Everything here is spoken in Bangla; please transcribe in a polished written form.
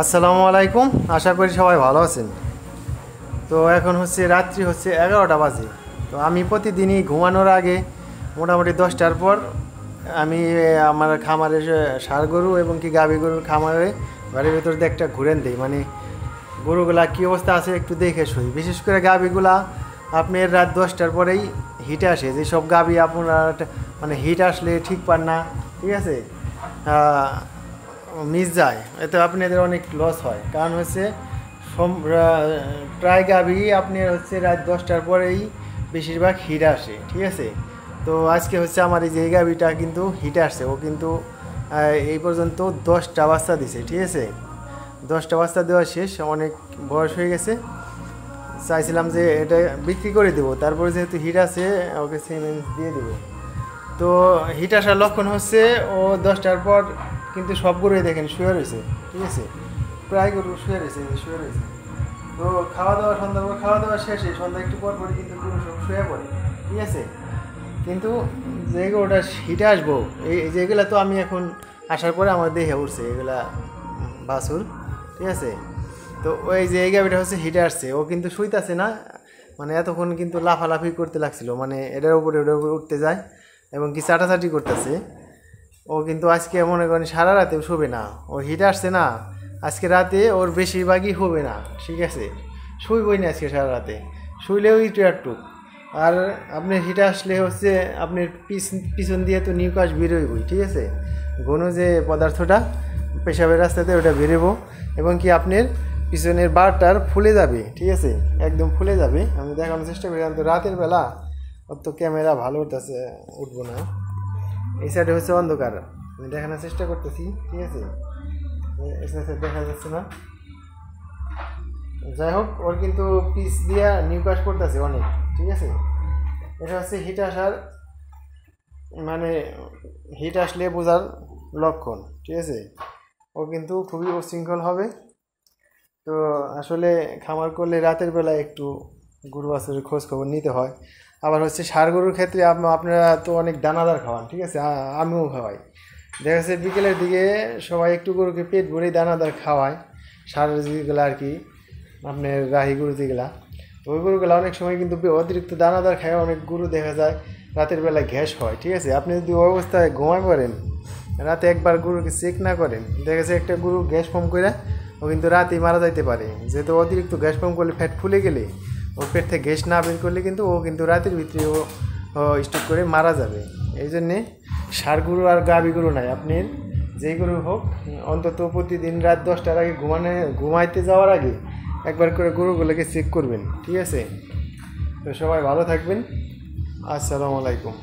আসসালামু আলাইকুম। আশা করি সবাই ভালো আছেন। তো এখন হচ্ছে রাত্রি হচ্ছে 11টা বাজে। তো আমি প্রতিদিনই ঘুমানোর আগে মোটামুটি 10টার পর আমি আমার খামারে ষাঁড় গরু এবং কি গাভী গরুর খামারে বাড়ির ভিতর দিয়ে একটা ঘুরেন দিই, মানে গরুগুলা কী অবস্থা আছে একটু দেখে শুই। বিশেষ করে গাভীগুলা আপনার রাত 10টার পরেই হিটে আসে, যেসব গাভী আপনার মানে হিট আসলে ঠিক পান না, ঠিক আছে, মিস যায়, এতে আপনাদের অনেক লস হয়। কারণ হচ্ছে প্রায় গাভী আপনার হচ্ছে রাত 10টার পরেই বেশিরভাগ হিট আসে, ঠিক আছে। তো আজকে হচ্ছে আমার এই যে এই গাভীটা কিন্তু হিটে আসছে, ও কিন্তু এই পর্যন্ত 10টা বাচ্চা দিছে, ঠিক আছে। 10টা বাচ্চা দেওয়া শেষ, অনেক বয়স হয়ে গেছে। চাইছিলাম যে এটা বিক্রি করে দেবো, তারপরে যেহেতু হিট আছে ওকে সিমেন্স দিয়ে দেবো। তো হিট আসার লক্ষণ হচ্ছে ও 10টার পর কিন্তু সব গরুই দেখেন শুয়ে রয়েছে, ঠিক আছে। প্রায় গরু শুয়ে রয়েছে। তো খাওয়া দাওয়া সন্ধ্যার পর খাওয়া দাওয়া শেষে সন্ধ্যা একটু পর পরই কিন্তু গরু সব শুয়ে পড়ে, ঠিক আছে। কিন্তু যে গরুটা হিটে আসবো এই যেগুলা তো আমি এখন আসার পরে আমার দেহে উঠছে এগুলা বাছুর, ঠিক আছে। তো ওই যে এই গাভিটা হচ্ছে হিটে আসছে, ও কিন্তু শুইতেছে না, মানে এতক্ষণ কিন্তু লাফালাফি করতে লাগছিল, মানে ওটার উপরে উঠতে যায় এবং কি চাটাচাটি করতেছে। ও কিন্তু আজকে মনে করেন সারা রাতেও শোবে না, ও হিটে আসছে না, আজকে রাতে ওর বেশিরভাগই হবে না, ঠিক আছে। শুইবই না আজকে সারা রাতে, শুইলেও একটু। আর আপনি হিটে আসলে হচ্ছে আপনার পিছন দিয়ে তো নিউকাশ বেরোইবই, ঠিক আছে। ঘন যে পদার্থটা পেশাবের রাস্তাতে ওটা বেরোবো এবং কি আপনার পিছনের বারটার ফুলে যাবে, ঠিক আছে, একদম ফুলে যাবে। আমি দেখানোর চেষ্টা করি, কিন্তু রাতের বেলা ওর তো ক্যামেরা ভালো উঠতেছে, উঠবো না। এই সাইডে হচ্ছে অন্ধকার, আমি দেখানোর চেষ্টা করতেছি, ঠিক আছে, দেখা যাচ্ছে না। যাই হোক, ওর কিন্তু পিস দিয়া নিউকাশ করতেছে অনেক, ঠিক আছে। এটা হচ্ছে হিট আসার মানে হিট আসলে বোঝার লক্ষণ, ঠিক আছে। ও কিন্তু খুবই উশৃঙ্খল হবে। তো আসলে খামার করলে রাতের বেলায় একটু গরু বাছুরের খোঁজ খবর নিতে হয়। আবার হচ্ছে ষাঁড় গরুর ক্ষেত্রে আপনারা তো অনেক দানাদার খাওয়ান, ঠিক আছে, আমিও খাওয়াই। দেখা যাচ্ছে বিকেলের দিকে সবাই একটু গরুকে পেট ভরেই দানাদার খাওয়ায়, ষাঁড় যেগুলো আর কি আপনার রাহি গরু যেগুলা, ওই গরুগুলো অনেক সময় কিন্তু অতিরিক্ত দানাদার খায়, অনেক গরু দেখা যায় রাতের বেলায় গ্যাস হয়, ঠিক আছে। আপনি যদি ওই অবস্থায় ঘুমাই পড়েন, রাতে একবার গরুকে চেক না করেন, দেখা যাচ্ছে একটা গরু গ্যাস ফর্ম করে ও কিন্তু রাতেই মারা যাইতে পারে। যেহেতু অতিরিক্ত গ্যাস ফর্ম করলে ফ্যাট ফুলে গেলে ওর পেট থেকে গ্যাস না বের করলে কিন্তু ও কিন্তু রাতের ভিতরে ও স্টক করে মারা যাবে। এই জন্যে ষাঁড় গরু আর গাভী গরু নাই, আপনি যেই গরু হোক অন্তত প্রতিদিন রাত 10টার আগে ঘুমাইতে যাওয়ার আগে একবার করে গরুগুলোকে চেক করবেন, ঠিক আছে। তো সবাই ভালো থাকবেন। আসসালামু আলাইকুম।